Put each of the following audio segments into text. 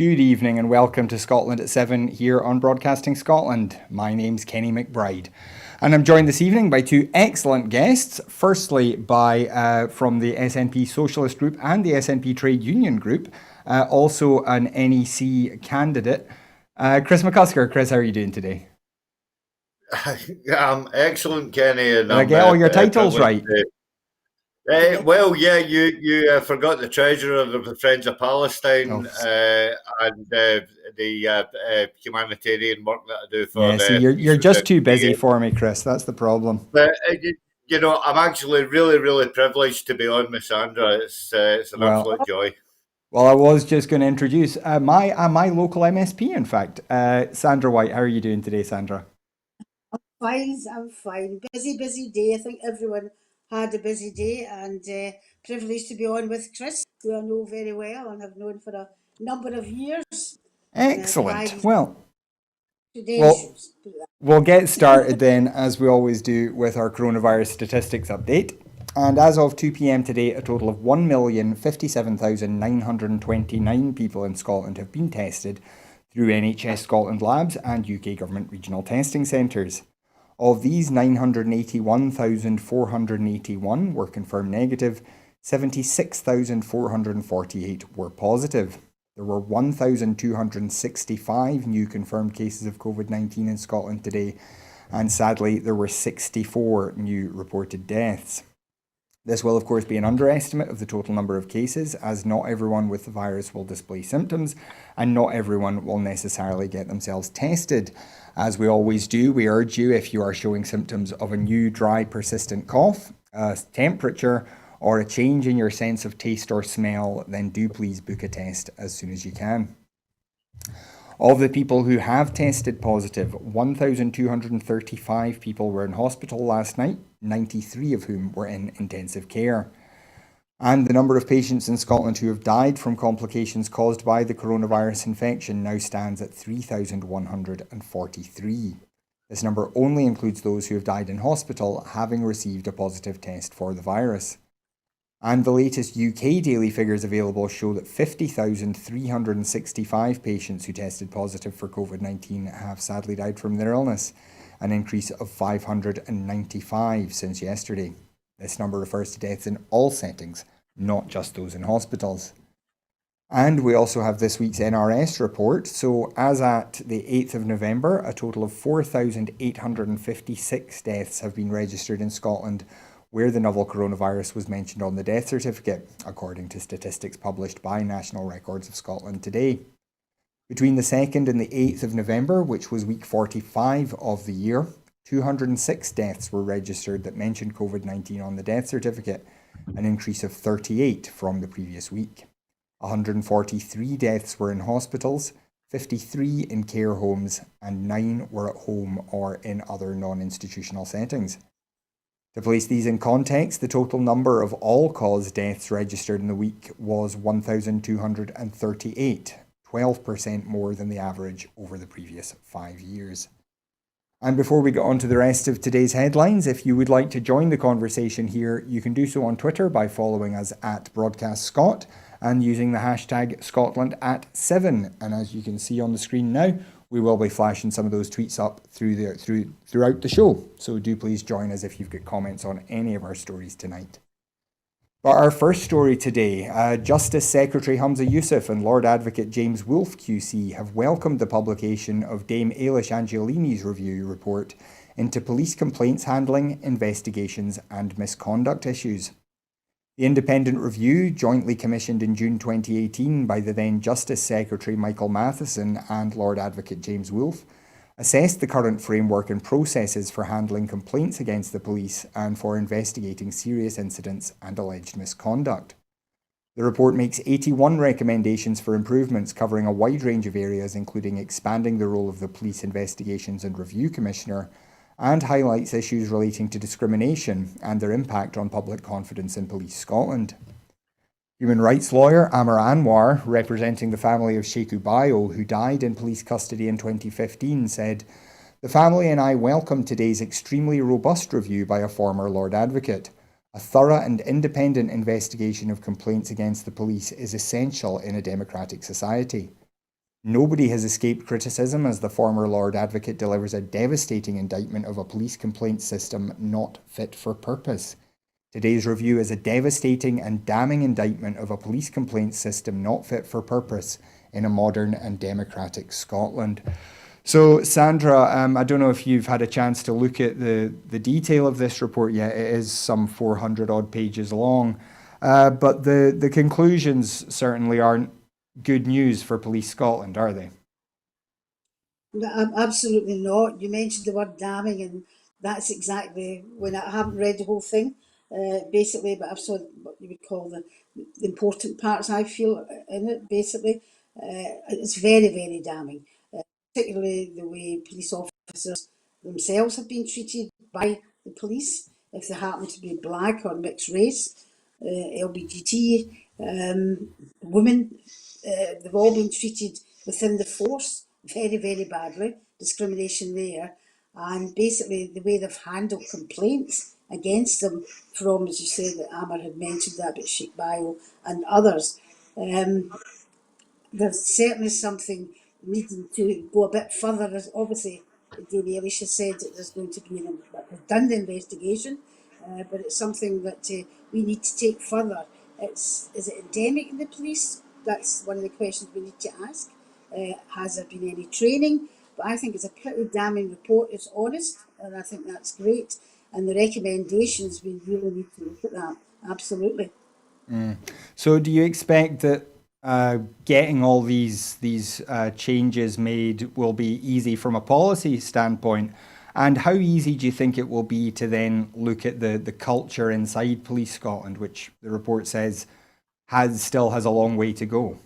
Good evening and welcome to Scotland at 7 here on Broadcasting Scotland. My name's Kenny McBride and I'm joined this evening by two excellent guests. Firstly, from the SNP Socialist Group and the SNP Trade Union Group, also an NEC candidate, Chris McCusker. Chris, how are you doing today? I'm excellent, Kenny. And Did I get all your titles right? You forgot the treasurer of the Friends of Palestine and the humanitarian work that I do for. See, you're just too busy for me, Chris. That's the problem. But I'm actually really, really privileged to be on with Sandra. It's an absolute joy. Well, I was just going to introduce my local MSP, in fact, Sandra White. How are you doing today, Sandra? I'm fine. Busy day. I think everyone had a busy day, and privileged to be on with Chris, who I know very well and have known for a number of years. Excellent. We'll get started then, as we always do, with our coronavirus statistics update. And as of 2 p.m. today, a total of 1,057,929 people in Scotland have been tested through NHS Scotland labs and UK Government regional testing centres. Of these, 981,481 were confirmed negative, 76,448 were positive. There were 1,265 new confirmed cases of COVID-19 in Scotland today, and sadly, there were 64 new reported deaths. This will, of course, be an underestimate of the total number of cases, as not everyone with the virus will display symptoms, and not everyone will necessarily get themselves tested. As we always do, we urge you, if you are showing symptoms of a new, dry, persistent cough, a temperature, or a change in your sense of taste or smell, then do please book a test as soon as you can. Of the people who have tested positive, 1,235 people were in hospital last night, 93 of whom were in intensive care. And the number of patients in Scotland who have died from complications caused by the coronavirus infection now stands at 3,143. This number only includes those who have died in hospital having received a positive test for the virus. And the latest UK daily figures available show that 50,365 patients who tested positive for COVID-19 have sadly died from their illness, an increase of 595 since yesterday. This number refers to deaths in all settings, not just those in hospitals. And we also have this week's NRS report. So as at the 8th of November, a total of 4,856 deaths have been registered in Scotland, where the novel coronavirus was mentioned on the death certificate, according to statistics published by National Records of Scotland today. Between the 2nd and the 8th of November, which was week 45 of the year, 206 deaths were registered that mentioned COVID-19 on the death certificate, an increase of 38 from the previous week. 143 deaths were in hospitals, 53 in care homes, and 9 were at home or in other non-institutional settings. To place these in context, the total number of all-cause deaths registered in the week was 1,238, 12% more than the average over the previous 5 years. And before we get on to the rest of today's headlines, if you would like to join the conversation here, you can do so on Twitter by following us at BroadcastScot and using the hashtag Scotland@7. And as you can see on the screen now, we will be flashing some of those tweets up throughout the show. So do please join us if you've got comments on any of our stories tonight. But our first story today, Justice Secretary Humza Yousaf and Lord Advocate James Wolfe QC have welcomed the publication of Dame Ailish Angiolini's review report into police complaints handling, investigations and misconduct issues. The independent review, jointly commissioned in June 2018 by the then Justice Secretary Michael Matheson and Lord Advocate James Wolfe, assessed the current framework and processes for handling complaints against the police and for investigating serious incidents and alleged misconduct. The report makes 81 recommendations for improvements covering a wide range of areas, including expanding the role of the Police Investigations and Review Commissioner, and highlights issues relating to discrimination and their impact on public confidence in Police Scotland. Human rights lawyer Amar Anwar, representing the family of Sheikh Ubayo, who died in police custody in 2015, said, "The family and I welcome today's extremely robust review by a former Lord Advocate. A thorough and independent investigation of complaints against the police is essential in a democratic society. Nobody has escaped criticism as the former Lord Advocate delivers a devastating indictment of a police complaint system not fit for purpose. Today's review is a devastating and damning indictment of a police complaint system not fit for purpose in a modern and democratic Scotland. So, Sandra, I don't know if you've had a chance to look at the detail of this report yet. It is some 400 odd pages long. But the conclusions certainly aren't good news for Police Scotland, are they? No, absolutely not. You mentioned the word damning, and that's exactly when I haven't read the whole thing, basically, but I've saw what you would call the important parts I feel in it, basically. It's very, very damning, particularly the way police officers themselves have been treated by the police, if they happen to be black or mixed race, LGBT, women. They've all been treated within the force very, very badly, discrimination there. And basically, the way they've handled complaints against them from, as you said, that Amar had mentioned that about Sheikh Bio and others, there's certainly something needing to go a bit further. As obviously, Davy Eilish has said that there's going to be we've done the investigation, but it's something that we need to take further. Is it endemic in the police? That's one of the questions we need to ask. Has there been any training? But I think it's a pretty damning report. It's honest, and I think that's great. And the recommendations, we really need to look at that. Absolutely. So, do you expect that getting all these changes made will be easy from a policy standpoint? And how easy do you think it will be to then look at the culture inside Police Scotland, which the report says still has a long way to go?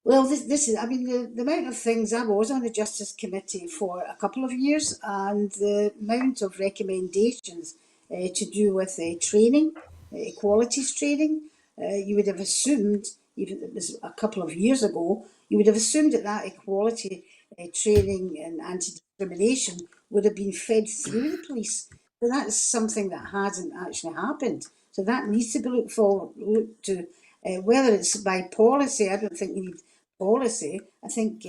Well, this is, I mean, the amount of things, I was on the Justice Committee for a couple of years, and the amount of recommendations to do with training, equalities training, you would have assumed, even it was a couple of years ago, you would have assumed that equality training and anti-discrimination would have been fed through the police. But that's something that hasn't actually happened. So that needs to be looked to. Whether it's by policy, I don't think we need policy. I think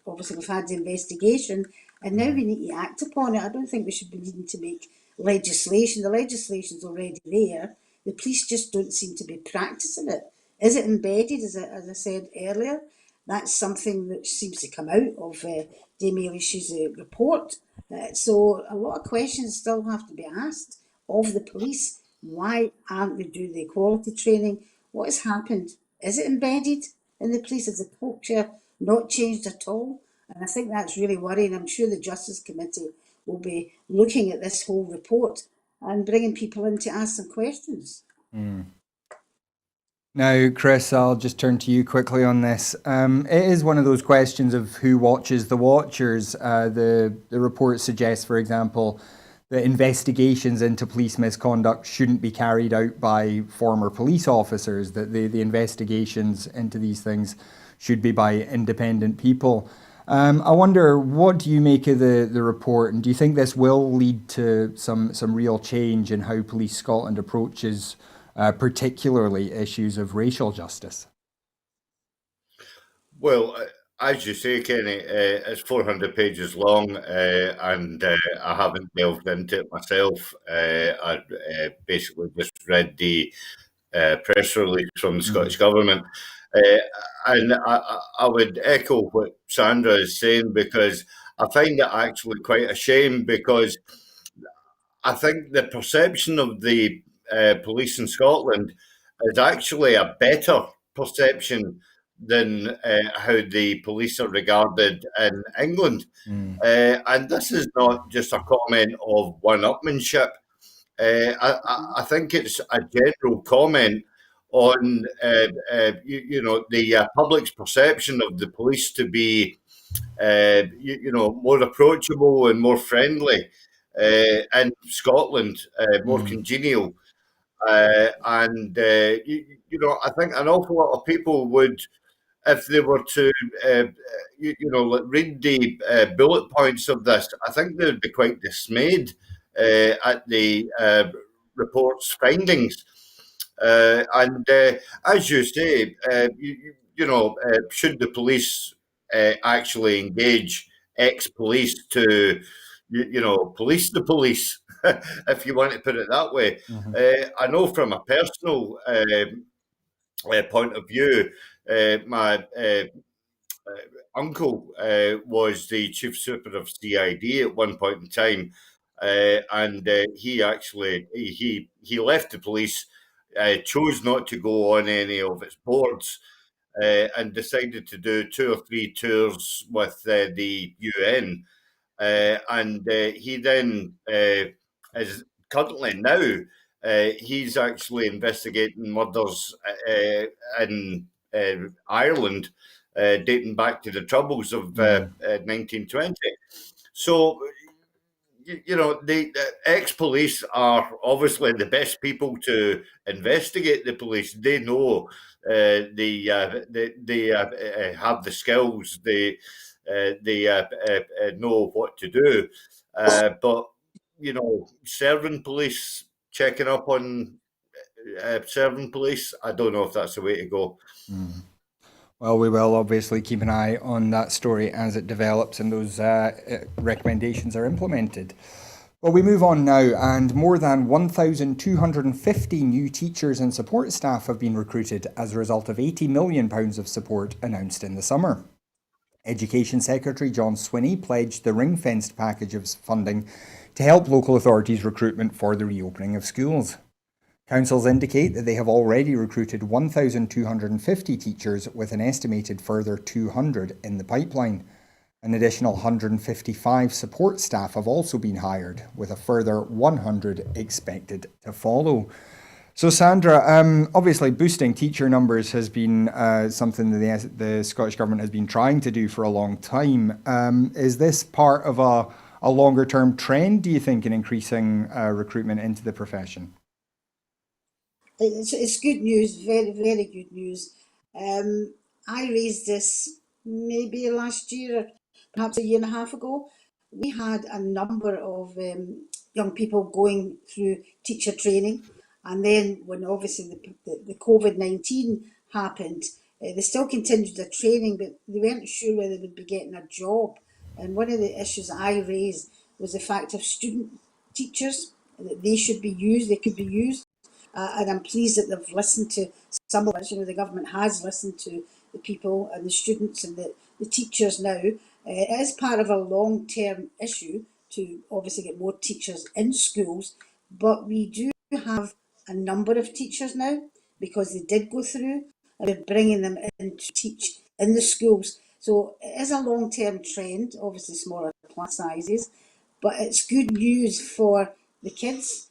obviously we've had the investigation, and now we need to act upon it. I don't think we should be needing to make legislation. The legislation's already there. The police just don't seem to be practicing it. Is it embedded, as I said earlier? That's something that seems to come out of Dame Eilish's report. So a lot of questions still have to be asked of the police. Why aren't they doing the equality training? What has happened? Is it embedded in the police? Is the culture not changed at all? And I think that's really worrying. I'm sure the Justice Committee will be looking at this whole report and bringing people in to ask some questions. Now, Chris, I'll just turn to you quickly on this. It is one of those questions of who watches the watchers. The report suggests, for example, that investigations into police misconduct shouldn't be carried out by former police officers, that the investigations into these things should be by independent people. I wonder, what do you make of the report, and do you think this will lead to some real change in how Police Scotland approaches particularly issues of racial justice? Well, as you say, Kenny, it's 400 pages long, and I haven't delved into it myself. I basically just read the press release from the Scottish Government. And I would echo what Sandra is saying, because I find it actually quite a shame, because I think the perception of the police in Scotland is actually a better perception than how the police are regarded in England. And this is not just a comment of one-upmanship. I think it's a general comment on the public's perception of the police to be more approachable and more friendly in Scotland, more congenial. And I think an awful lot of people would, if they were to, read the bullet points of this, I think they would be quite dismayed at the report's findings. And as you say, should the police actually engage ex-police to, police the police, if you want to put it that way. I know from a personal point of view, my uncle was the chief super of CID at one point in time, and he actually he left the police, chose not to go on any of its boards, and decided to do 2 or 3 tours with the UN, and he then is currently now. He's actually investigating murders in Ireland, dating back to the Troubles of 1920. So, the ex-police are obviously the best people to investigate the police. They know they have the skills. They know what to do. But serving police, checking up on serving police, I don't know if that's the way to go. Well, we will obviously keep an eye on that story as it develops and those recommendations are implemented. Well, we move on now, and more than 1,250 new teachers and support staff have been recruited as a result of £80 million of support announced in the summer. Education Secretary John Swinney pledged the ring-fenced package of funding to help local authorities' recruitment for the reopening of schools. Councils indicate that they have already recruited 1,250 teachers with an estimated further 200 in the pipeline. An additional 155 support staff have also been hired, with a further 100 expected to follow. So Sandra, obviously boosting teacher numbers has been something that the Scottish Government has been trying to do for a long time. Is this part of a longer term trend, do you think, in increasing recruitment into the profession? It's good news, very, very good news. I raised this maybe last year, or perhaps a year and a half ago. We had a number of young people going through teacher training, and then when obviously the COVID-19 happened, they still continued their training, but they weren't sure whether they would be getting a job. And one of the issues I raised was the fact of student teachers, that they should be used, they could be used. And I'm pleased that they've listened to some of us. The government has listened to the people and the students and the teachers now. It is part of a long-term issue to obviously get more teachers in schools, but we do have a number of teachers now because they did go through, and we're bringing them in to teach in the schools. So it is a long-term trend, obviously smaller class sizes, but it's good news for the kids.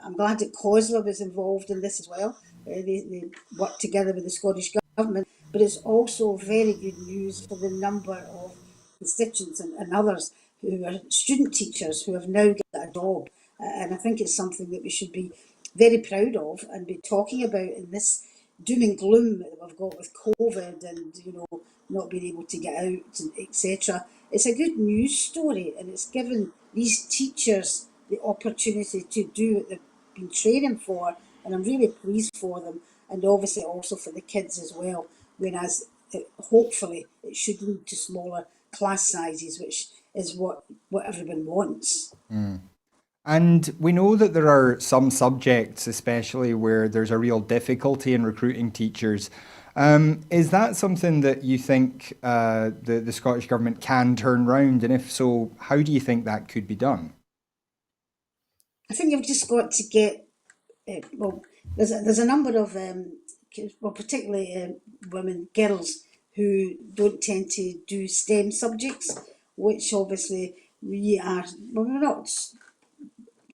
I'm glad that COSLA was involved in this as well. They worked together with the Scottish Government, but it's also very good news for the number of constituents and others who are student teachers who have now got a job. And I think it's something that we should be very proud of and be talking about in this doom and gloom that we've got with COVID and not being able to get out, etc. It's a good news story, and it's given these teachers the opportunity to do what they've been training for, and I'm really pleased for them, and obviously also for the kids as well, whereas hopefully it should lead to smaller class sizes, which is what everyone wants. And we know that there are some subjects, especially where there's a real difficulty in recruiting teachers. Is that something that you think the Scottish Government can turn round? And if so, how do you think that could be done? I think you've just got to get, there's a number of, particularly women, girls, who don't tend to do STEM subjects, which obviously we're not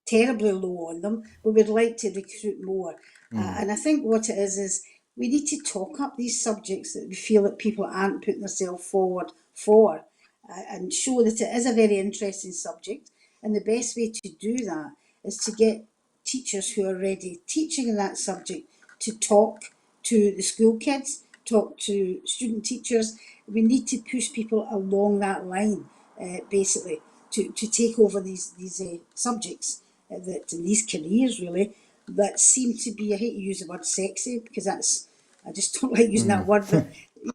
terribly low on them, but we'd like to recruit more. And I think what it is we need to talk up these subjects that we feel that people aren't putting themselves forward for, and show that it is a very interesting subject. And the best way to do that is to get teachers who are already teaching in that subject to talk to the school kids, talk to student teachers. We need to push people along that line, basically, to take over these subjects, that these careers really, that seem to be, I hate to use the word sexy because I just don't like using that word, but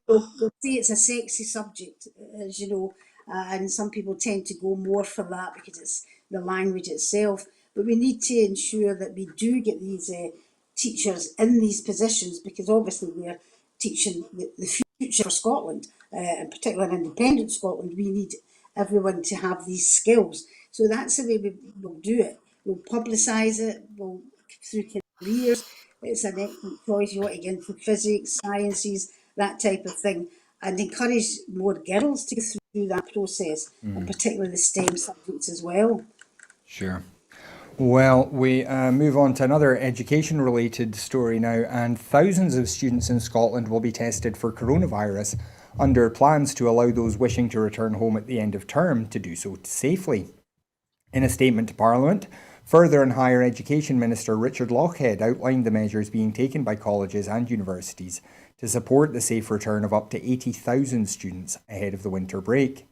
they'll say it's a sexy subject, as you know, and some people tend to go more for that because it's the language itself. But we need to ensure that we do get these teachers in these positions, because obviously we're teaching the future for Scotland, and particularly in independent Scotland. We need everyone to have these skills. So that's the way we will do it. We'll publicise it. We'll through careers. It's an excellent choice. You want to get into physics, sciences, that type of thing, and encourage more girls to go through that process, and particularly the STEM subjects as well. Sure. Well, we move on to another education-related story now, and thousands of students in Scotland will be tested for coronavirus under plans to allow those wishing to return home at the end of term to do so safely. In a statement to Parliament, Further and Higher Education Minister Richard Lochhead outlined the measures being taken by colleges and universities to support the safe return of up to 80,000 students ahead of the winter break.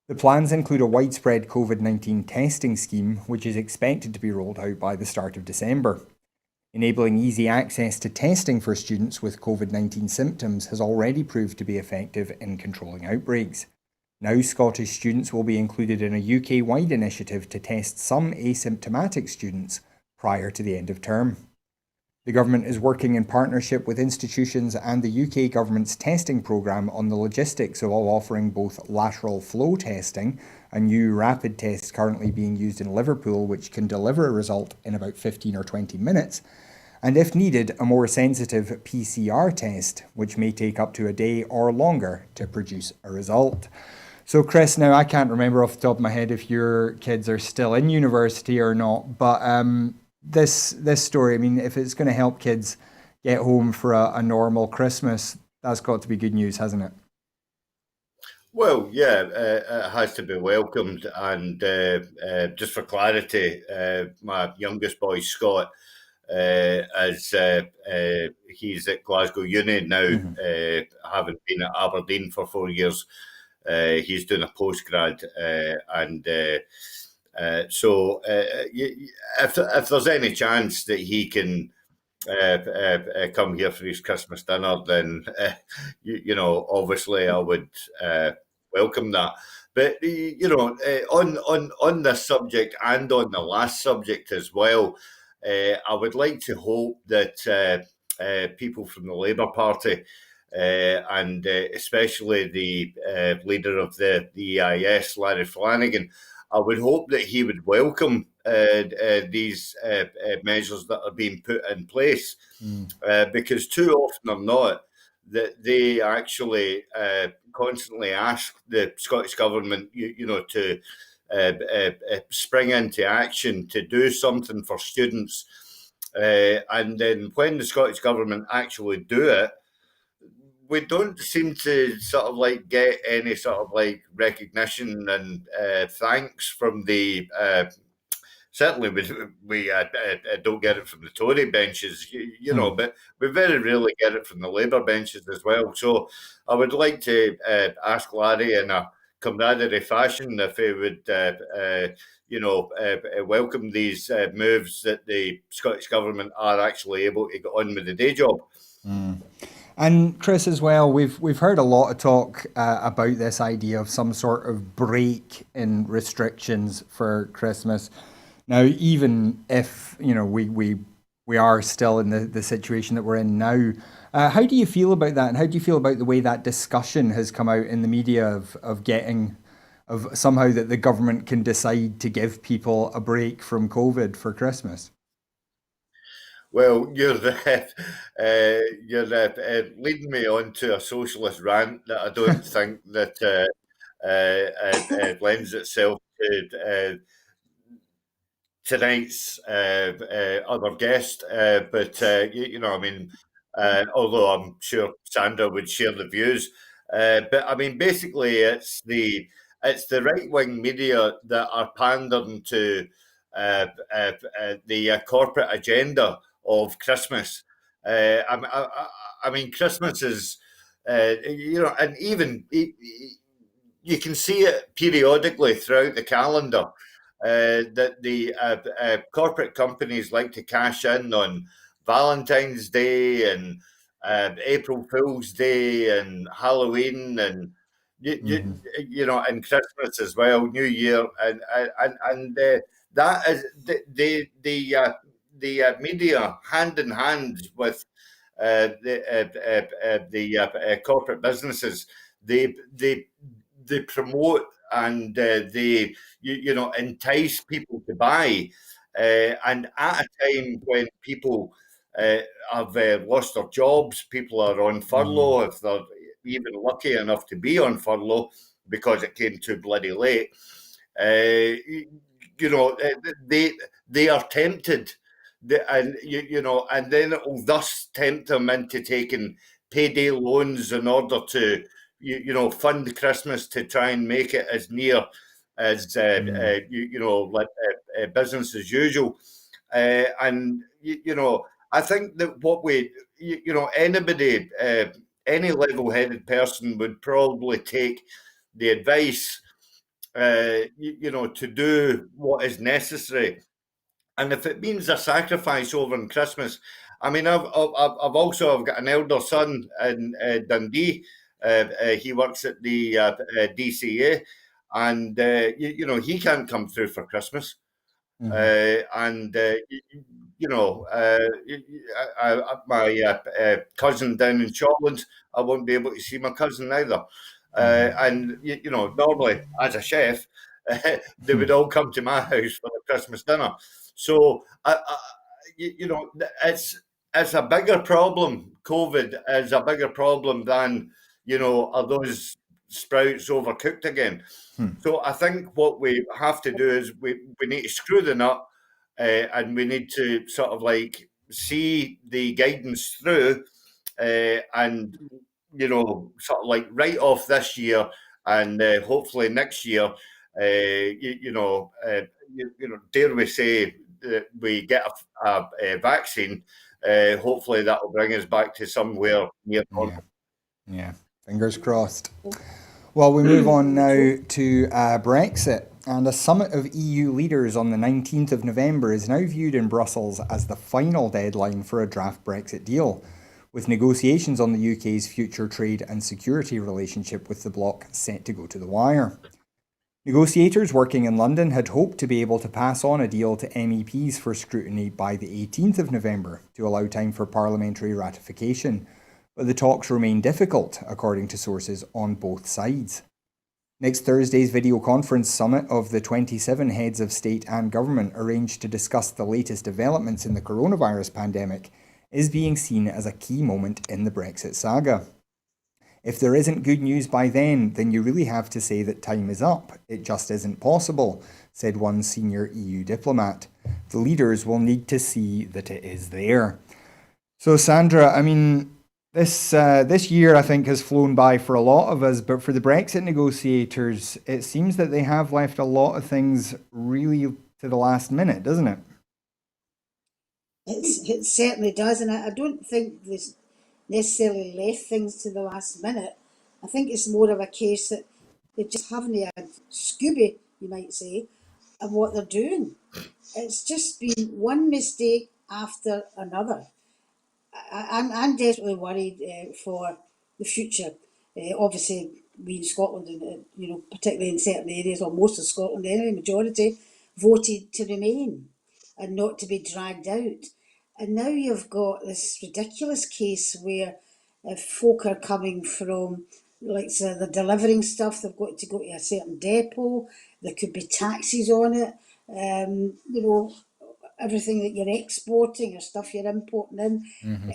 The plans include a widespread COVID-19 testing scheme, which is expected to be rolled out by the start of December. Enabling easy access to testing for students with COVID-19 symptoms has already proved to be effective in controlling outbreaks. Now Scottish students will be included in a UK-wide initiative to test some asymptomatic students prior to the end of term. The government is working in partnership with institutions and the UK government's testing programme on the logistics of offering both lateral flow testing, a new rapid test currently being used in Liverpool which can deliver a result in about 15 or 20 minutes, and if needed, a more sensitive PCR test, which may take up to a day or longer to produce a result. So Chris, now I can't remember off the top of my head if your kids are still in university or not, but this story, I mean, if it's going to help kids get home for a normal Christmas, that's got to be good news, hasn't it? Well, yeah, it has to be welcomed. And just for clarity, my youngest boy, Scott, as he's at Glasgow Uni now, having been at Aberdeen for 4 years. He's doing a postgrad, and so if there's any chance that he can come here for his Christmas dinner, then you know, obviously I would welcome that. But you know, on this subject and on the last subject as well, I would like to hope that people from the Labour Party, and especially the leader of the EIS, Larry Flanagan, I would hope that he would welcome these measures that are being put in place, because too often or not, that they actually constantly ask the Scottish Government, you know, to spring into action to do something for students. And then when the Scottish Government actually do it, we don't seem to sort of like get any sort of like recognition and thanks from the certainly we don't get it from the Tory benches, you know, but we very rarely get it from the Labour benches as well. So I would like to ask Larry in a camaraderie fashion if he would, you know, welcome these moves that the Scottish Government are actually able to get on with the day job. And Chris, as well, we've heard a lot of talk about this idea of some sort of break in restrictions for Christmas. Now, even if, you know, we are still in the situation that we're in now, how do you feel about that? And how do you feel about the way that discussion has come out in the media of somehow that the government can decide to give people a break from COVID for Christmas? Well, you're leading me on to a socialist rant that I don't think that lends itself to tonight's other guest. But you know, I mean, although I'm sure Sandra would share the views, but I mean, basically, it's the right wing media that are pandering to the corporate agenda of Christmas. I mean, Christmas is, you know, and even you can see it periodically throughout the calendar, that the corporate companies like to cash in on Valentine's Day and April Fool's Day and Halloween and and Christmas as well, New Year, and that is the media hand in hand with the corporate businesses. They promote and they entice people to buy, and at a time when people have lost their jobs, people are on furlough if they're even lucky enough to be on furlough because it came too bloody late. They are tempted, and then it will thus tempt them into taking payday loans in order to fund Christmas to try and make it as near as like business as usual. And I think that what anybody, any level-headed person would probably take the advice, to do what is necessary. And if it means a sacrifice over on Christmas, I mean, I've got an elder son in Dundee. He works at the DCA, and he can't come through for Christmas. And my cousin down in Shortlands, I won't be able to see my cousin either. And normally as a chef, they would all come to my house for the Christmas dinner. So it's a bigger problem. COVID is a bigger problem than are those sprouts overcooked again. So I think what we have to do is we need to screw the nut, and we need to sort of like see the guidance through, and sort of like write off this year, and hopefully next year, dare we say that we get a vaccine. Hopefully that will bring us back to somewhere near normal. Yeah, fingers crossed. Well, we move on now to Brexit, and a summit of EU leaders on the 19th of November is now viewed in Brussels as the final deadline for a draft Brexit deal, with negotiations on the UK's future trade and security relationship with the bloc set to go to the wire. Negotiators working in London had hoped to be able to pass on a deal to MEPs for scrutiny by the 18th of November to allow time for parliamentary ratification, but the talks remain difficult, according to sources on both sides. Next Thursday's video conference summit of the 27 heads of state and government arranged to discuss the latest developments in the coronavirus pandemic is being seen as a key moment in the Brexit saga. If there isn't good news by then you really have to say that time is up. It just isn't possible, said one senior EU diplomat. The leaders will need to see that it is there. So Sandra, I mean, this year, I think, has flown by for a lot of us, but for the Brexit negotiators, it seems that they have left a lot of things really to the last minute, doesn't it? It certainly does, and I don't think there's necessarily left things to the last minute. I think it's more of a case that they just haven't had Scooby, you might say, of what they're doing. It's just been one mistake after another. I'm desperately worried for the future. Obviously, we in Scotland, particularly in certain areas, or most of Scotland anyway, majority, voted to remain and not to be dragged out. And now you've got this ridiculous case where folk are coming from, like, so they're delivering stuff, they've got to go to a certain depot, there could be taxes on it, everything that you're exporting or stuff you're importing in.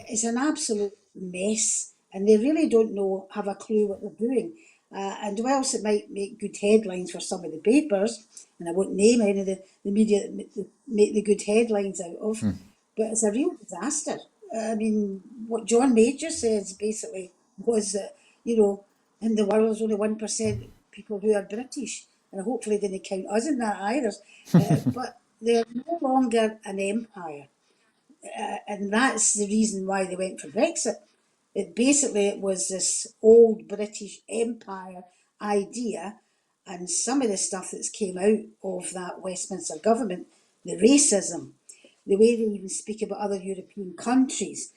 It's an absolute mess, and they really don't have a clue what they're doing. And whilst it might make good headlines for some of the papers, and I won't name any of the media that make the good headlines out of, but it's a real disaster. I mean, what John Major says basically was that, in the world there's only 1% people who are British, and hopefully they didn't count us in that either. But they're no longer an empire, and that's the reason why they went for Brexit. It was this old British Empire idea, and some of the stuff that's came out of that Westminster government, the racism, the way they even speak about other European countries,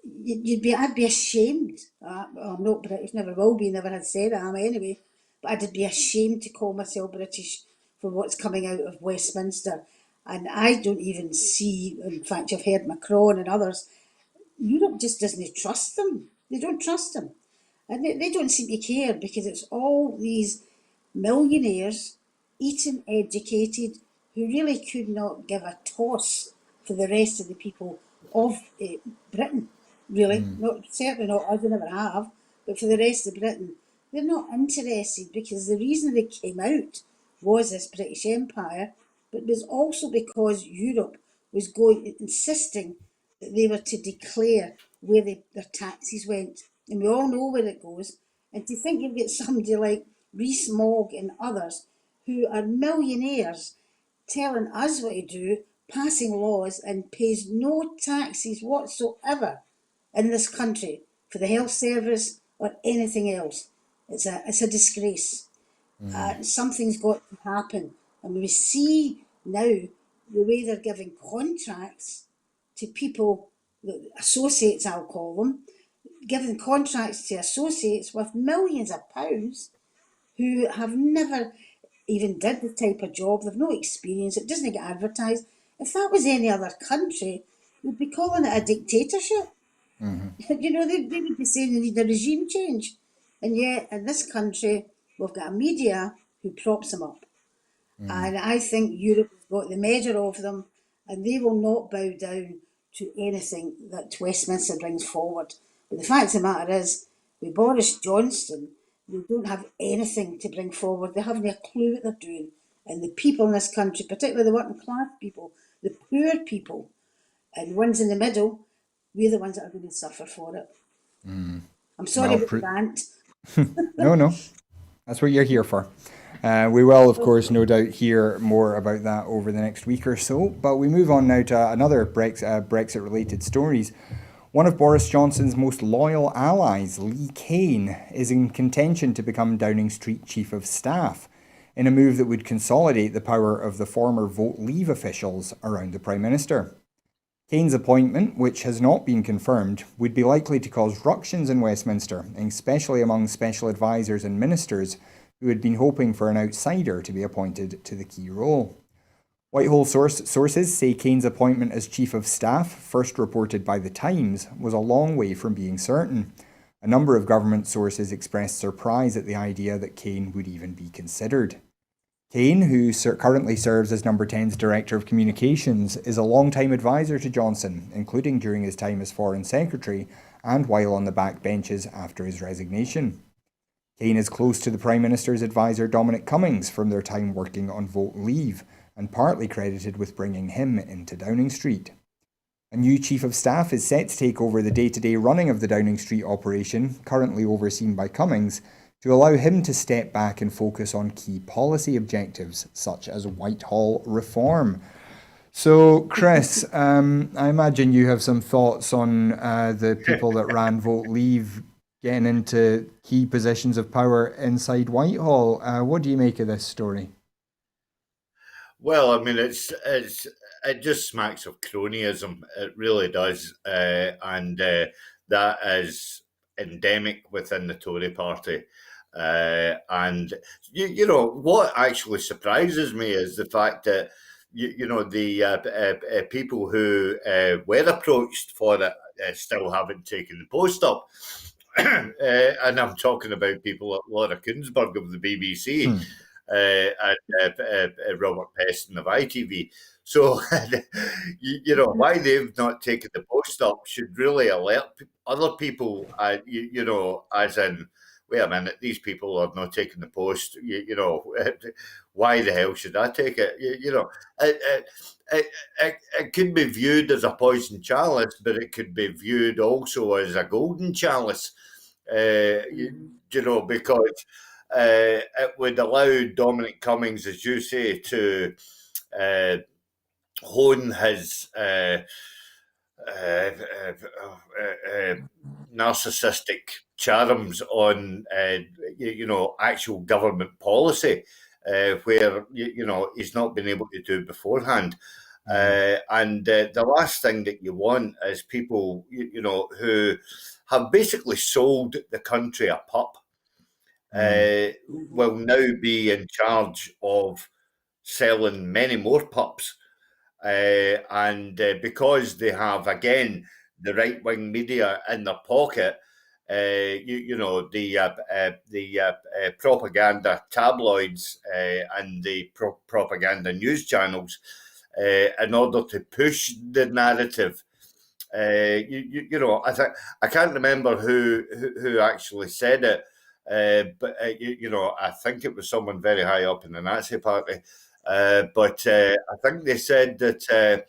I'd be ashamed. I'm not British, never will be, never had said I am anyway. But I'd be ashamed to call myself British for what's coming out of Westminster. And I don't even see, in fact, I've heard Macron and others, Europe just doesn't trust them. They don't trust them. And they don't seem to care because it's all these millionaires, Eton educated, who really could not give a toss for the rest of the people of Britain, really. Not certainly not us, they never have, but for the rest of Britain, they're not interested because the reason they came out was this British Empire, but it was also because Europe was insisting that they were to declare where their taxes went. And we all know where it goes. And to think you've got somebody like Rees-Mogg and others who are millionaires telling us what to do, passing laws and pays no taxes whatsoever in this country for the health service or anything else. It's a disgrace. Something's got to happen. And we see now the way they're giving contracts to people, associates I'll call them, giving contracts to associates with millions of pounds who have never even did the type of job, they've no experience, it doesn't get advertised. If that was any other country, we'd be calling it a dictatorship. They would be saying they need a regime change. And yet, in this country, we've got a media who props them up. And I think Europe has got the measure of them, and they will not bow down to anything that Westminster brings forward. But the fact of the matter is, with Boris Johnson, they don't have anything to bring forward. They haven't a clue what they're doing. And the people in this country, particularly the working class people, the poor people, and the ones in the middle, we're the ones that are going to suffer for it. I'm sorry Well, about the rant. No, that's what you're here for. We will, of course, no doubt hear more about that over the next week or so. But we move on now to another Brexit-related stories. One of Boris Johnson's most loyal allies, Lee Kane, is in contention to become Downing Street Chief of Staff, in a move that would consolidate the power of the former Vote Leave officials around the Prime Minister. Kane's appointment, which has not been confirmed, would be likely to cause ructions in Westminster, especially among special advisers and ministers who had been hoping for an outsider to be appointed to the key role. Whitehall sources say Kane's appointment as Chief of Staff, first reported by The Times, was a long way from being certain. A number of government sources expressed surprise at the idea that Kane would even be considered. Kane, who currently serves as Number 10's Director of Communications, is a long-time advisor to Johnson, including during his time as Foreign Secretary and while on the backbenches after his resignation. Kane is close to the Prime Minister's advisor Dominic Cummings from their time working on Vote Leave, and partly credited with bringing him into Downing Street. A new Chief of Staff is set to take over the day-to-day running of the Downing Street operation, currently overseen by Cummings, to allow him to step back and focus on key policy objectives, such as Whitehall reform. So, Chris, I imagine you have some thoughts on the people that ran Vote Leave getting into key positions of power inside Whitehall. What do you make of this story? Well, I mean, it just smacks of cronyism. It really does, and that is endemic within the Tory party. And what actually surprises me is the fact that the people who were approached for it still haven't taken the post up. And I'm talking about people like Laura Kuenssberg of the BBC and Robert Peston of ITV. So, why they've not taken the post up should really alert other people, as in, wait a minute, these people are not taking the post, why the hell should I take it? It could be viewed as a poison chalice, but it could be viewed also as a golden chalice, because it would allow Dominic Cummings, as you say, to hone his narcissistic charms on, actual government policy, where, he's not been able to do beforehand. And the last thing that you want is people, who have basically sold the country a pup, will now be in charge of selling many more pups. And because they have, again, the right-wing media in their pocket, the propaganda tabloids and the propaganda news channels, in order to push the narrative. I can't remember who actually said it, but I think it was someone very high up in the Nazi Party. But I think they said that if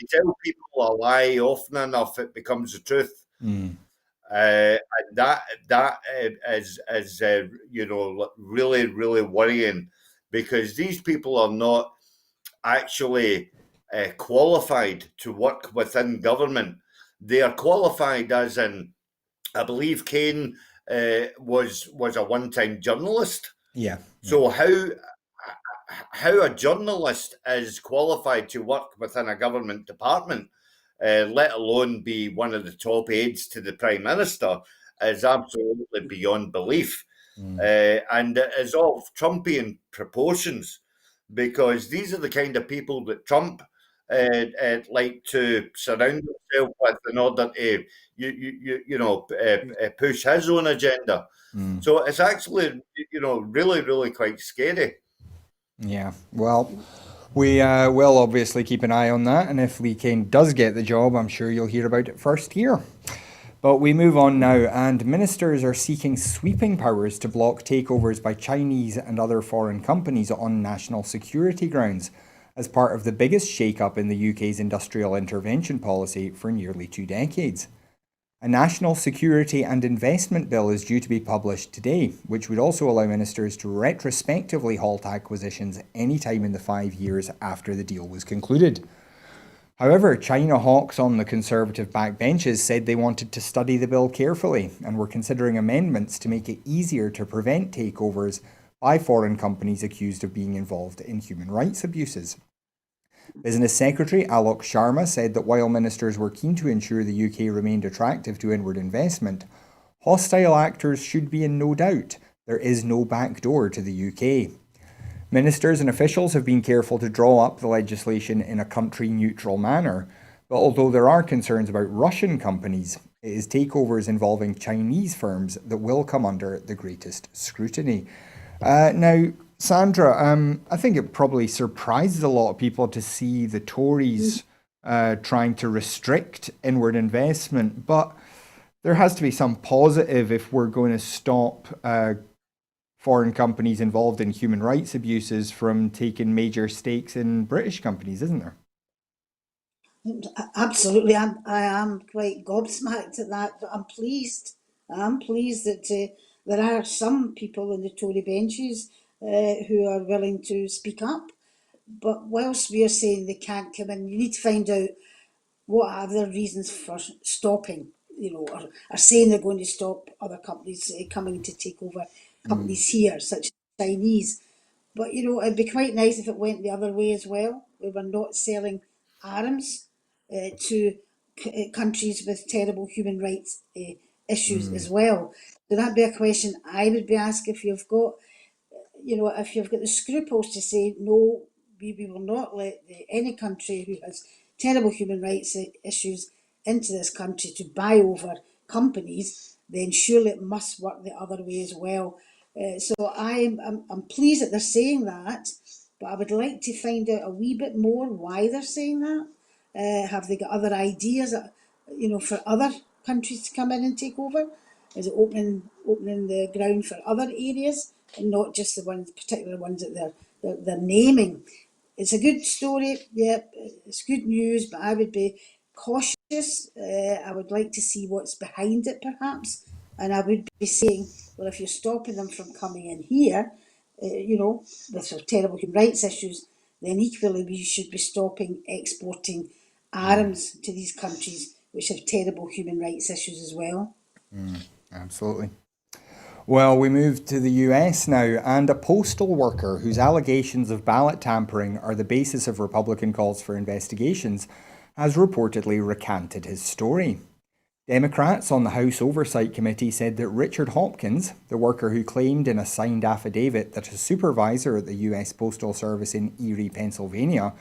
you tell people a lie often enough, it becomes the truth. And that is really, really worrying, because these people are not actually qualified to work within government. They are qualified as in, I believe Kane was a one-time journalist. Yeah. So how a journalist is qualified to work within a government department, let alone be one of the top aides to the Prime Minister, is absolutely beyond belief. And it is of Trumpian proportions, because these are the kind of people that Trump like to surround himself with in order to push his own agenda. So it's actually really, really quite scary. Yeah, well, we will obviously keep an eye on that, and if Lee Kane does get the job, I'm sure you'll hear about it first here. But we move on now, and ministers are seeking sweeping powers to block takeovers by Chinese and other foreign companies on national security grounds, as part of the biggest shake-up in the UK's industrial intervention policy for nearly 2 decades. A national security and investment bill is due to be published today, which would also allow ministers to retrospectively halt acquisitions any time in the 5 years after the deal was concluded. However, China hawks on the Conservative backbenches said they wanted to study the bill carefully and were considering amendments to make it easier to prevent takeovers by foreign companies accused of being involved in human rights abuses. Business Secretary Alok Sharma said that while ministers were keen to ensure the UK remained attractive to inward investment, hostile actors should be in no doubt. There is no back door to the UK. Ministers and officials have been careful to draw up the legislation in a country-neutral manner, but although there are concerns about Russian companies, it is takeovers involving Chinese firms that will come under the greatest scrutiny. Now, Sandra, I think it probably surprises a lot of people to see the Tories trying to restrict inward investment, but there has to be some positive if we're going to stop foreign companies involved in human rights abuses from taking major stakes in British companies, isn't there? Absolutely, I am quite gobsmacked at that, but I'm pleased. I'm pleased that there are some people in the Tory benches who are willing to speak up. But whilst we are saying they can't come in, you need to find out what are their reasons for stopping, or saying they're going to stop other companies coming to take over companies here, such as Chinese. But, it'd be quite nice if it went the other way as well. We were not selling arms to countries with terrible human rights issues as well. So that'd be a question I would be asked if you've got the scruples to say, no, we will not let any country who has terrible human rights issues into this country to buy over companies, then surely it must work the other way as well. So I'm pleased that they're saying that, but I would like to find out a wee bit more why they're saying that. Have they got other ideas, for other countries to come in and take over? Is it opening the ground for other areas and not just the particular ones that they're naming? It's a good story, yeah, it's good news, but I would be cautious. I would like to see what's behind it, perhaps, and I would be saying, well, if you're stopping them from coming in here, with sort of terrible human rights issues, then equally we should be stopping exporting arms to these countries which have terrible human rights issues as well. Absolutely. Well, we move to the US now, and a postal worker whose allegations of ballot tampering are the basis of Republican calls for investigations has reportedly recanted his story. Democrats on the House Oversight Committee said that Richard Hopkins, the worker who claimed in a signed affidavit that a supervisor at the US Postal Service in Erie, Pennsylvania,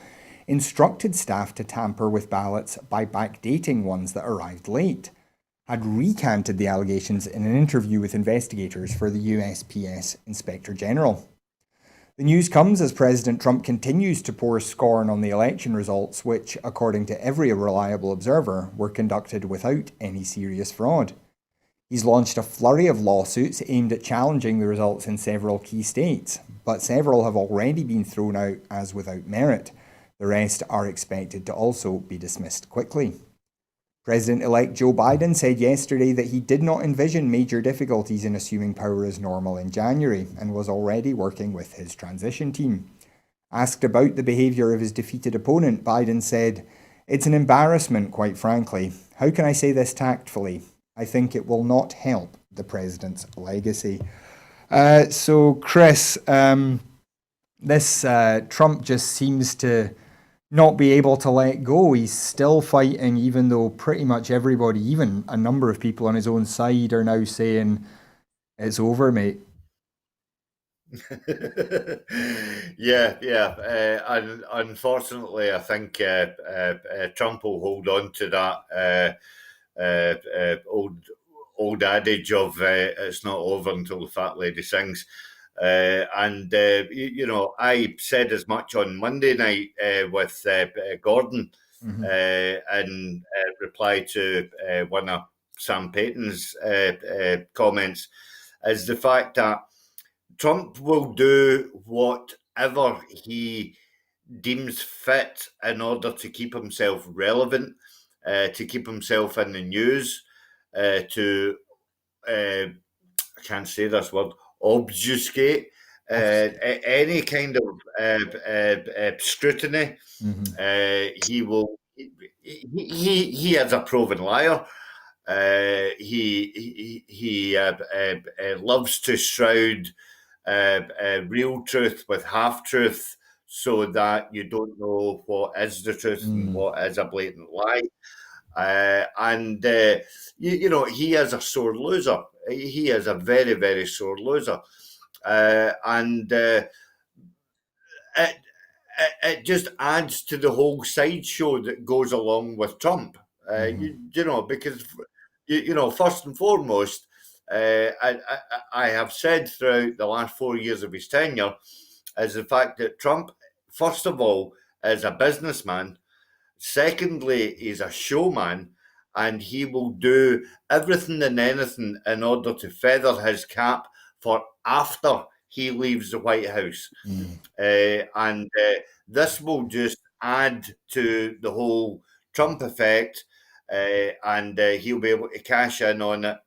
instructed staff to tamper with ballots by backdating ones that arrived late, had recanted the allegations in an interview with investigators for the USPS Inspector General. The news comes as President Trump continues to pour scorn on the election results, which, according to every reliable observer, were conducted without any serious fraud. He's launched a flurry of lawsuits aimed at challenging the results in several key states, but several have already been thrown out as without merit. The rest are expected to also be dismissed quickly. President-elect Joe Biden said yesterday that he did not envision major difficulties in assuming power as normal in January and was already working with his transition team. Asked about the behaviour of his defeated opponent, Biden said, "It's an embarrassment, quite frankly. How can I say this tactfully? I think it will not help the president's legacy." So, Chris, this Trump just seems to not be able to let go. He's still fighting, even though pretty much everybody, even a number of people on his own side, are now saying, "It's over, mate." Yeah. And unfortunately, I think Trump will hold on to that old adage of "it's not over until the fat lady sings." I said as much on Monday night with Gordon in reply to one of Sam Payton's comments, is the fact that Trump will do whatever he deems fit in order to keep himself relevant, to keep himself in the news, to I can't say this word, obfuscate any kind of scrutiny. He will. He is a proven liar. He loves to shroud real truth with half truth, so that you don't know what is the truth and what is a blatant lie. He is a sore loser. He is a very, very sore loser. It just adds to the whole sideshow that goes along with Trump. Because first and foremost, I have said throughout the last 4 years of his tenure, is the fact that Trump, first of all, is a businessman. Secondly, he's a showman, and he will do everything and anything in order to feather his cap for after he leaves the White House. This will just add to the whole Trump effect, and he'll be able to cash in on it,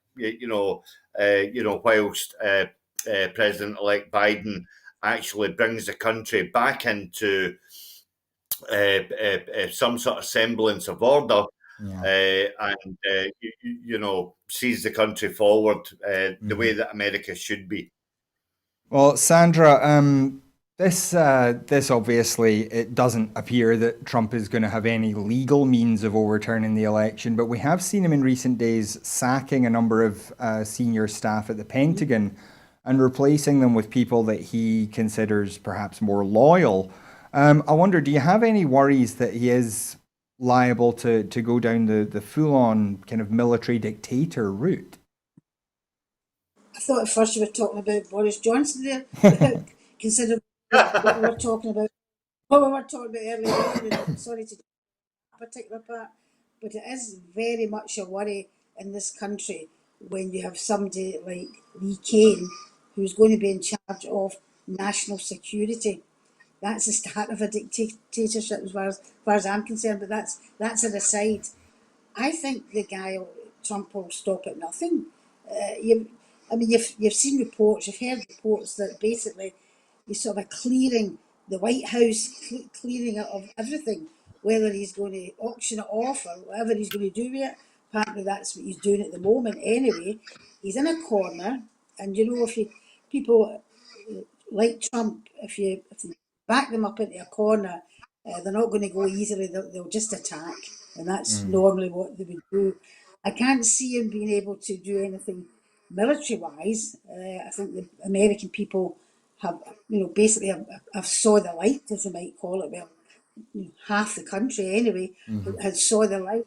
whilst President-elect Biden actually brings the country back into some sort of semblance of order, sees the country forward the way that America should be. Well, Sandra, this obviously, it doesn't appear that Trump is going to have any legal means of overturning the election, but we have seen him in recent days sacking a number of senior staff at the Pentagon and replacing them with people that he considers perhaps more loyal. I wonder, do you have any worries that he is liable to go down the full-on kind of military dictator route? I thought at first you were talking about Boris Johnson there, considering what we were talking about. What we were talking about earlier on, and sorry to that particular part, but it is very much a worry in this country when you have somebody like Lee Cain who's going to be in charge of national security. That's the start of a dictatorship as far as I'm concerned, but that's an aside. I think the guy, Trump, will stop at nothing. You've seen reports, you've heard reports that basically he's sort of clearing the White House, clearing it of everything, whether he's going to auction it off or whatever he's going to do with it. Apparently that's what he's doing at the moment anyway. He's in a corner. And if people like Trump, if you back them up into a corner, they're not going to go easily. They'll just attack, and that's normally what they would do. I can't see him being able to do anything military-wise. I think the American people have, basically have saw the light, as they might call it. Well, half the country anyway has saw the light,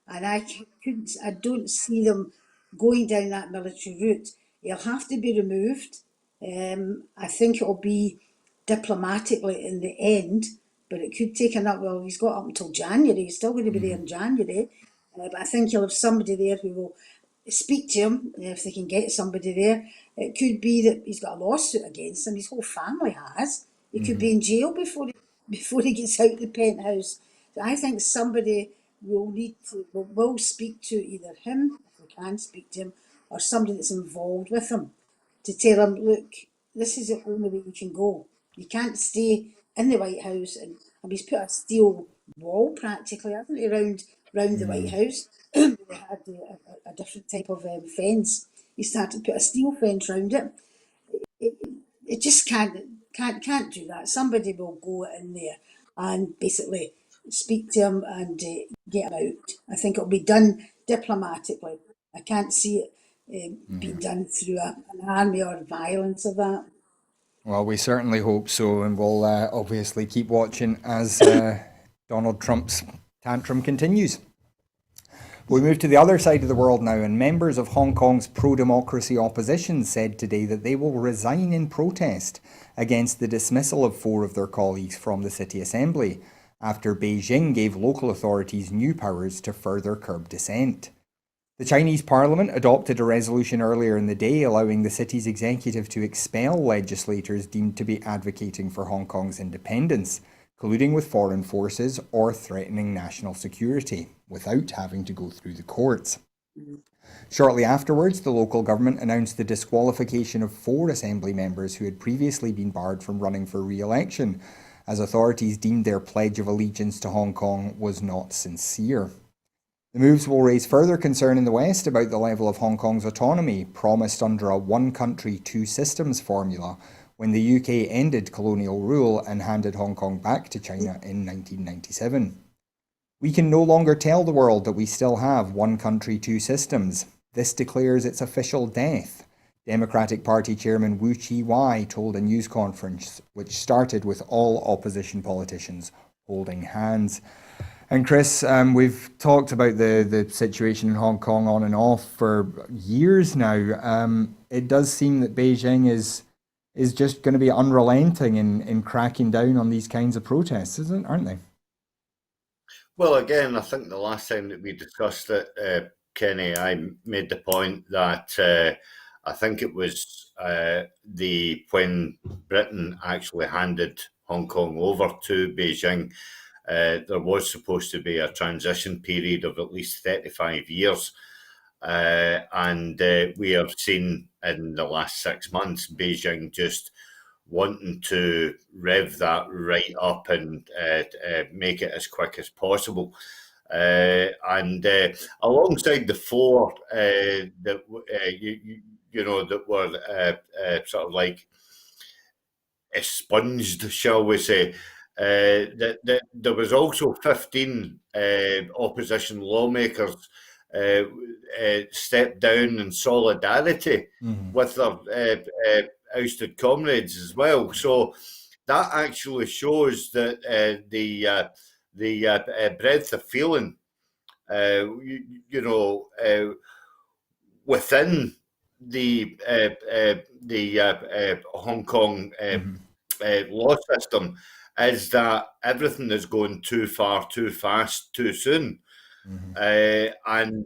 and I don't see them going down that military route. He'll have to be removed. I think it'll be diplomatically in the end, but it could take well, he's got up until January. He's still going to be there in January, but I think he'll have somebody there who will speak to him if they can get somebody there. It could be that he's got a lawsuit against him. His whole family has. He could be in jail before he gets out the penthouse. So I think somebody will speak to either him, if they can speak to him, or somebody that's involved with him, to tell him, look, this is the only way you can go. You can't stay in the White House, and he's put a steel wall practically, hasn't he, round the White House. They had a different type of fence. He started to put a steel fence round it. It just can't do that. Somebody will go in there and basically speak to him and get him out. I think it'll be done diplomatically. I can't see it being done through an army or violence of that. Well, we certainly hope so, and we'll obviously keep watching as Donald Trump's tantrum continues. We move to the other side of the world now, and members of Hong Kong's pro-democracy opposition said today that they will resign in protest against the dismissal of 4 of their colleagues from the City Assembly after Beijing gave local authorities new powers to further curb dissent. The Chinese Parliament adopted a resolution earlier in the day allowing the city's executive to expel legislators deemed to be advocating for Hong Kong's independence, colluding with foreign forces or threatening national security, without having to go through the courts. Shortly afterwards, the local government announced the disqualification of 4 assembly members who had previously been barred from running for re-election, as authorities deemed their pledge of allegiance to Hong Kong was not sincere. The moves will raise further concern in the West about the level of Hong Kong's autonomy promised under a one country, two systems formula when the UK ended colonial rule and handed Hong Kong back to China in 1997. We can no longer tell the world that we still have one country, two systems. This declares its official death, Democratic Party Chairman Wu Chi-wai told a news conference, which started with all opposition politicians holding hands. And Chris, we've talked about the situation in Hong Kong on and off for years now. It does seem that Beijing is just going to be unrelenting in cracking down on these kinds of protests, aren't they? Well, again, I think the last time that we discussed it, Kenny, I made the point that I think it was when Britain actually handed Hong Kong over to Beijing, there was supposed to be a transition period of at least 35 years. And we have seen in the last 6 months, Beijing just wanting to rev that right up and make it as quick as possible. And alongside the 4 that that were sort of like expunged, shall we say, that there was also 15 opposition lawmakers stepped down in solidarity with their ousted comrades as well. So that actually shows that the breadth of feeling, within the Hong Kong law system, is that everything is going too far, too fast, too soon. And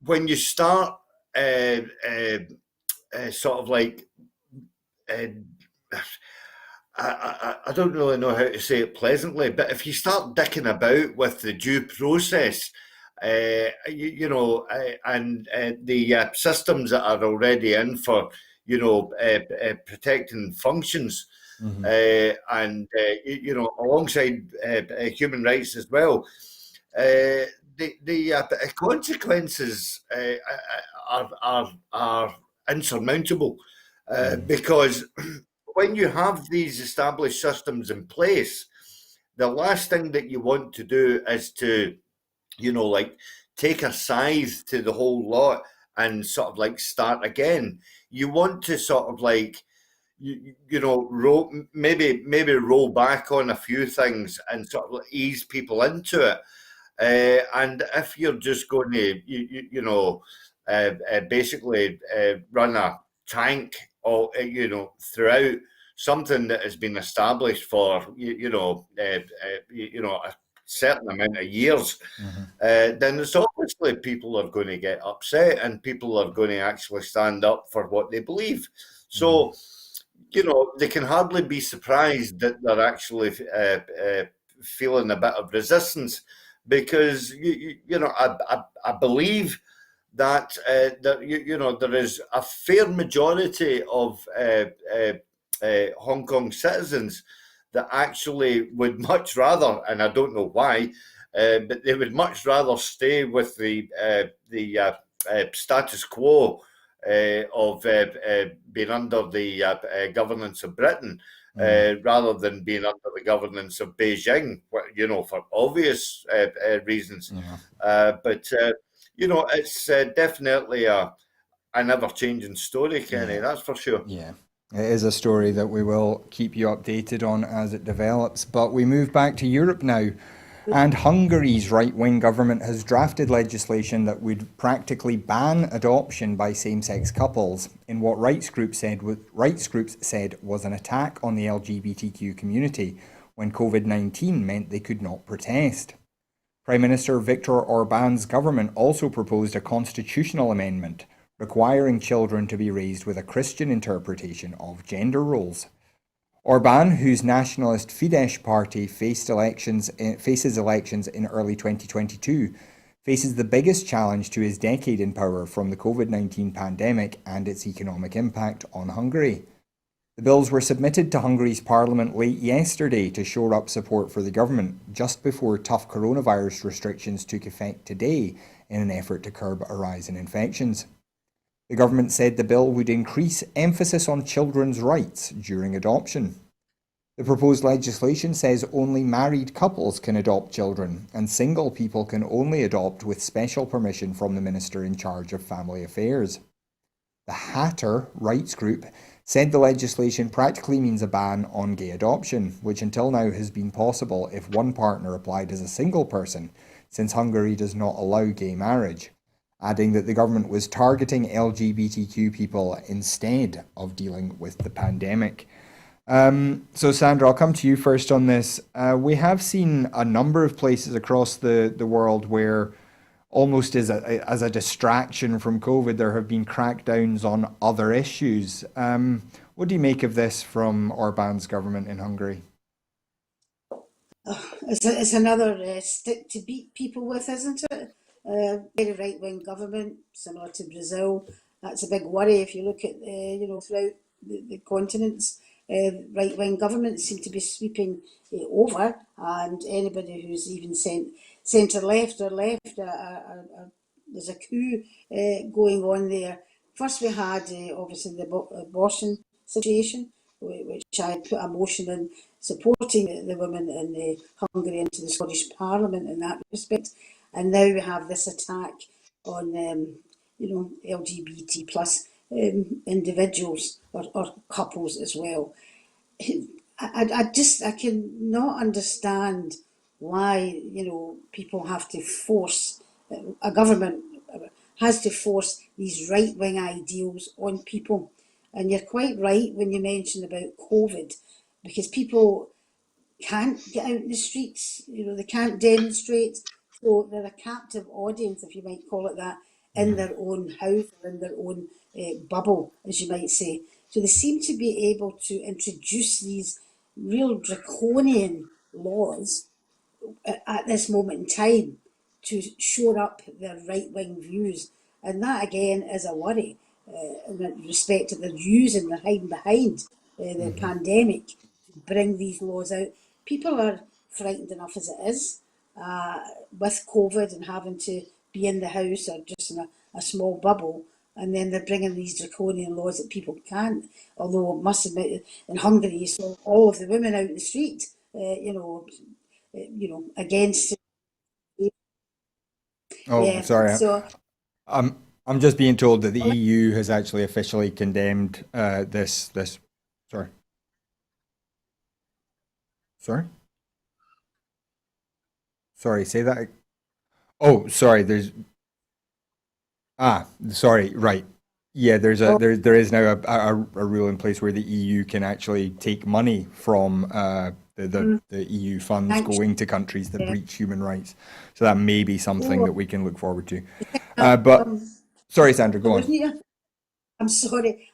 when you start sort of like, I don't really know how to say it pleasantly, but if you start dicking about with the due process, and the systems that are already in for, protecting functions, and alongside human rights as well, consequences are insurmountable because when you have these established systems in place, the last thing that you want to do is to, like take a scythe to the whole lot and sort of like start again. You want to sort of like, maybe roll back on a few things and sort of ease people into it. And if you're just going to, basically run a tank, or throughout something that has been established for a certain amount of years, then it's obviously people are going to get upset and people are going to actually stand up for what they believe. So, they can hardly be surprised that they're actually feeling a bit of resistance, because I believe that there is a fair majority of Hong Kong citizens that actually would much rather, and I don't know why, but they would much rather stay with the status quo of being under the governance of Britain, rather than being under the governance of Beijing, for obvious reasons. But it's definitely an ever-changing story, Kenny. That's for sure. Yeah. It is a story that we will keep you updated on as it develops. But we move back to Europe now. And Hungary's right-wing government has drafted legislation that would practically ban adoption by same-sex couples in what rights groups said was an attack on the LGBTQ community when COVID-19 meant they could not protest. Prime Minister Viktor Orban's government also proposed a constitutional amendment requiring children to be raised with a Christian interpretation of gender roles. Orban, whose nationalist Fidesz party faces elections in early 2022, faces the biggest challenge to his decade in power from the COVID-19 pandemic and its economic impact on Hungary. The bills were submitted to Hungary's parliament late yesterday to shore up support for the government, just before tough coronavirus restrictions took effect today in an effort to curb a rise in infections. The government said the bill would increase emphasis on children's rights during adoption. The proposed legislation says only married couples can adopt children, and single people can only adopt with special permission from the minister in charge of family affairs. The Hatter rights group said the legislation practically means a ban on gay adoption, which until now has been possible if one partner applied as a single person, since Hungary does not allow gay marriage, adding that the government was targeting LGBTQ people instead of dealing with the pandemic. So Sandra, I'll come to you first on this. We have seen a number of places across the world where, almost as a distraction from COVID, there have been crackdowns on other issues. What do you make of this from Orban's government in Hungary? It's another stick to beat people with, isn't it? Very right-wing government, similar to Brazil. That's a big worry if you look at, throughout the continents. Right-wing governments seem to be sweeping over, and anybody who's even centre-left or left, there's a coup going on there. First we had, obviously, the abortion situation, which I put a motion in supporting the women in Hungary into the Scottish Parliament in that respect. And now we have this attack on, LGBT plus individuals or couples as well. I cannot understand why, people have to force, a government has to force these right-wing ideals on people. And you're quite right when you mention about COVID, because people can't get out in the streets, they can't demonstrate. So they're a captive audience, if you might call it that, in their own house or in their own bubble, as you might say. So they seem to be able to introduce these real draconian laws at this moment in time to shore up their right-wing views. And that, again, is a worry in respect to they're hiding behind the pandemic to bring these laws out. People are frightened enough as it is. with COVID and having to be in the house or just in a small bubble. And then they're bringing these draconian laws that people can't. Although I must admit, in Hungary, you saw all of the women out in the street, against. Oh, Yeah. sorry. So I'm just being told that the EU has actually officially condemned this. Sorry. Sorry. Sorry. Say that. Oh, sorry. Sorry. Right. Yeah. There is now a rule in place where the EU can actually take money from the EU funds going to countries that breach human rights. So that may be something that we can look forward to. But sorry, Sandra, go on. I'm sorry.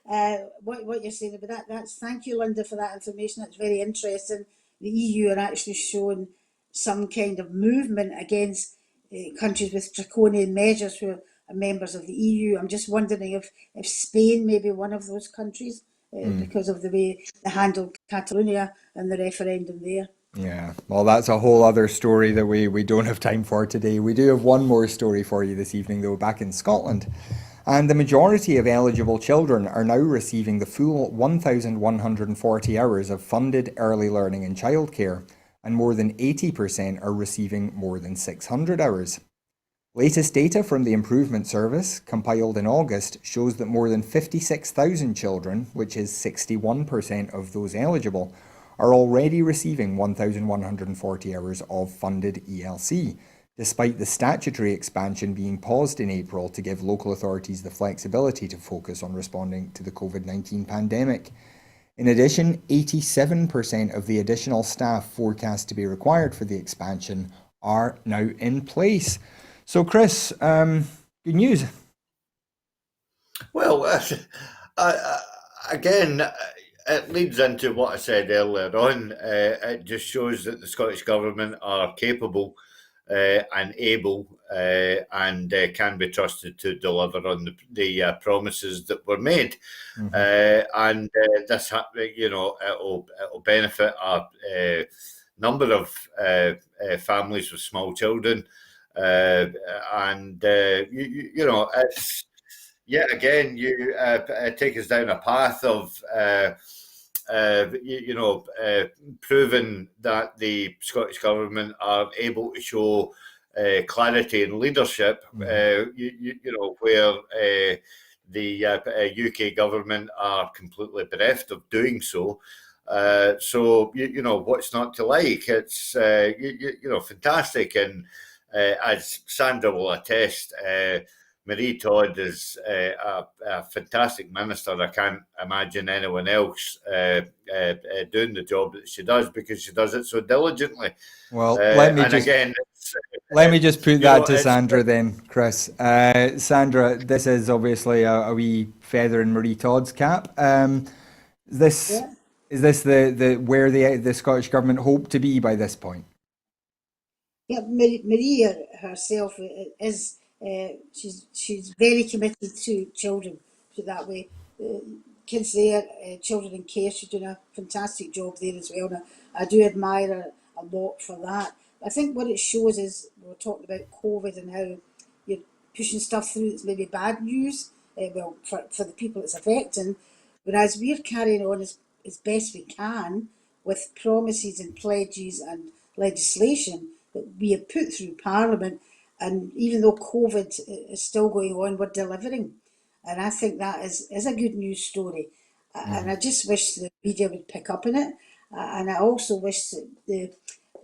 What you're saying about that's thank you, Linda, for that information. That's very interesting. The EU are actually showing some kind of movement against countries with draconian measures who are members of the EU. I'm just wondering if Spain may be one of those countries because of the way they handled Catalonia and the referendum there. Yeah, well, that's a whole other story that we don't have time for today. We do have one more story for you this evening, though, back in Scotland. And the majority of eligible children are now receiving the full 1,140 hours of funded early learning and childcare, and more than 80% are receiving more than 600 hours. Latest data from the Improvement Service, compiled in August, shows that more than 56,000 children, which is 61% of those eligible, are already receiving 1,140 hours of funded ELC, despite the statutory expansion being paused in April to give local authorities the flexibility to focus on responding to the COVID-19 pandemic. In addition, 87% of the additional staff forecast to be required for the expansion are now in place. So, Chris, good news. Well, again, it leads into what I said earlier on. It just shows that the Scottish Government are capable and able and can be trusted to deliver on the promises that were made. And this, it'll benefit a number of families with small children. It's yet again, you take us down a path of proving that the Scottish Government are able to show clarity and leadership, where the UK government are completely bereft of doing so. So what's not to like? It's fantastic, and as Sandra will attest, Marie Todd is a fantastic minister. I can't imagine anyone else doing the job that she does, because she does it so diligently. Well, let me just put that to Sandra then, Chris. Sandra, this is obviously a wee feather in Marie Todd's cap. Is this where the Scottish Government hope to be by this point? Yeah, Marie herself is. She's very committed to children, put it that way. Kids there, children in care, she's doing a fantastic job there as well. And I do admire her a lot for that. I think what it shows is, we were talking about COVID and how you're pushing stuff through that's maybe bad news, for the people it's affecting, whereas we're carrying on as best we can with promises and pledges and legislation that we have put through Parliament. And even though COVID is still going on, we're delivering. And I think that is a good news story. And I just wish the media would pick up on it. And I also wish that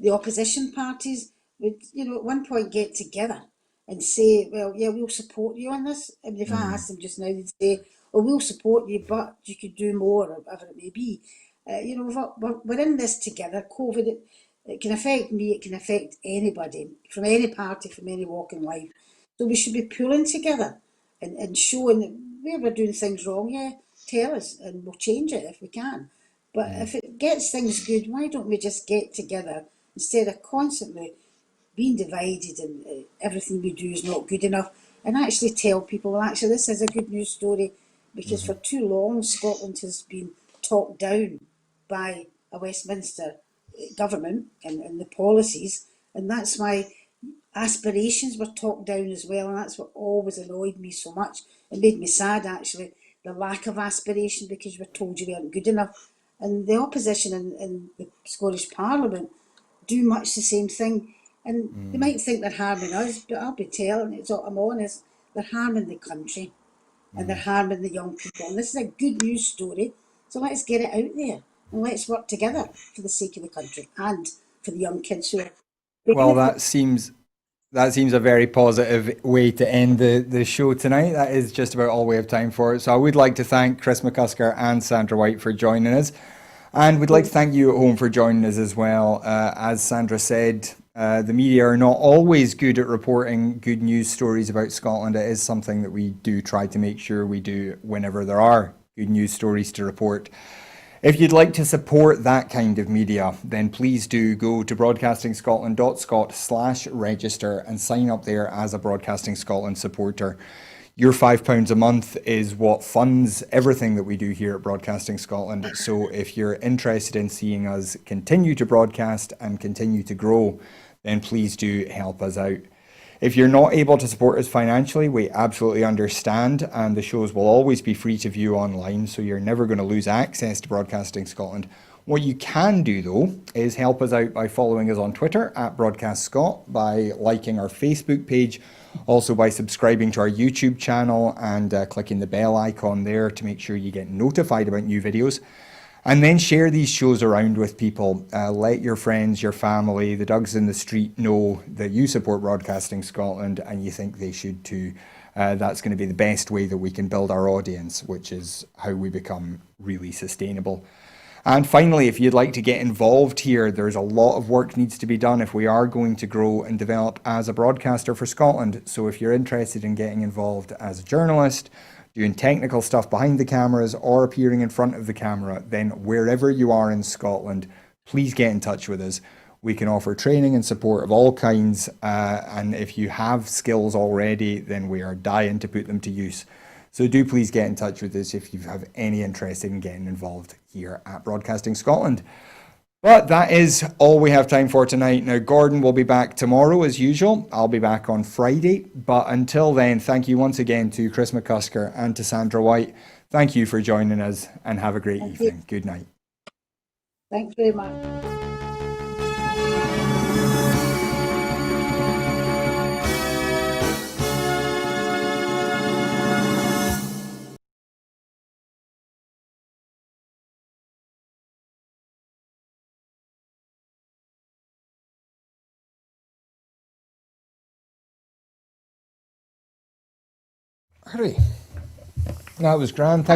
the opposition parties would, at one point get together and say, well, yeah, we'll support you on this. I mean, if I asked them just now, they'd say, well, we'll support you, but you could do more, or whatever it may be. We're in this together. COVID, it can affect me, it can affect anybody, from any party, from any walk in life. So we should be pulling together and showing that where we're doing things wrong, yeah, tell us and we'll change it if we can. But if it gets things good, why don't we just get together instead of constantly being divided and everything we do is not good enough, and actually tell people, well, actually, this is a good news story, because for too long, Scotland has been talked down by a Westminster government and the policies, And that's why aspirations were talked down as well, and that's what always annoyed me so much. It made me sad, actually, the lack of aspiration, because you were told you weren't good enough. And the opposition in the Scottish Parliament do much the same thing. And they might think they're harming us, but I'll be telling you, I'm honest, they're harming the country and they're harming the young people. And this is a good news story, so let's get it out there and let's work together for the sake of the country and for the young kids who are. Well, that seems a very positive way to end the show tonight. That is just about all we have time for. So I would like to thank Chris McCusker and Sandra White for joining us. And we'd like to thank you at home for joining us as well. As Sandra said, the media are not always good at reporting good news stories about Scotland. It is something that we do try to make sure we do whenever there are good news stories to report. If you'd like to support that kind of media, then please do go to broadcastingscotland.scot/register and sign up there as a Broadcasting Scotland supporter. Your £5 a month is what funds everything that we do here at Broadcasting Scotland. So if you're interested in seeing us continue to broadcast and continue to grow, then please do help us out. If you're not able to support us financially, we absolutely understand, and the shows will always be free to view online, so you're never going to lose access to Broadcasting Scotland. What you can do, though, is help us out by following us on Twitter at Broadcast Scot, by liking our Facebook page, also by subscribing to our YouTube channel and clicking the bell icon there to make sure you get notified about new videos. And then share these shows around with people. Let your friends, your family, the dogs in the street know that you support Broadcasting Scotland and you think they should too. That's going to be the best way that we can build our audience, which is how we become really sustainable. And finally, if you'd like to get involved here, there's a lot of work needs to be done if we are going to grow and develop as a broadcaster for Scotland. So if you're interested in getting involved as a journalist, doing technical stuff behind the cameras or appearing in front of the camera, then wherever you are in Scotland, please get in touch with us. We can offer training and support of all kinds. And if you have skills already, then we are dying to put them to use. So do please get in touch with us if you have any interest in getting involved here at Broadcasting Scotland. But that is all we have time for tonight. Now, Gordon will be back tomorrow as usual. I'll be back on Friday. But until then, thank you once again to Chris McCusker and to Sandra White. Thank you for joining us and have a great evening. Good night. Thanks very much. Hurry. That was grand.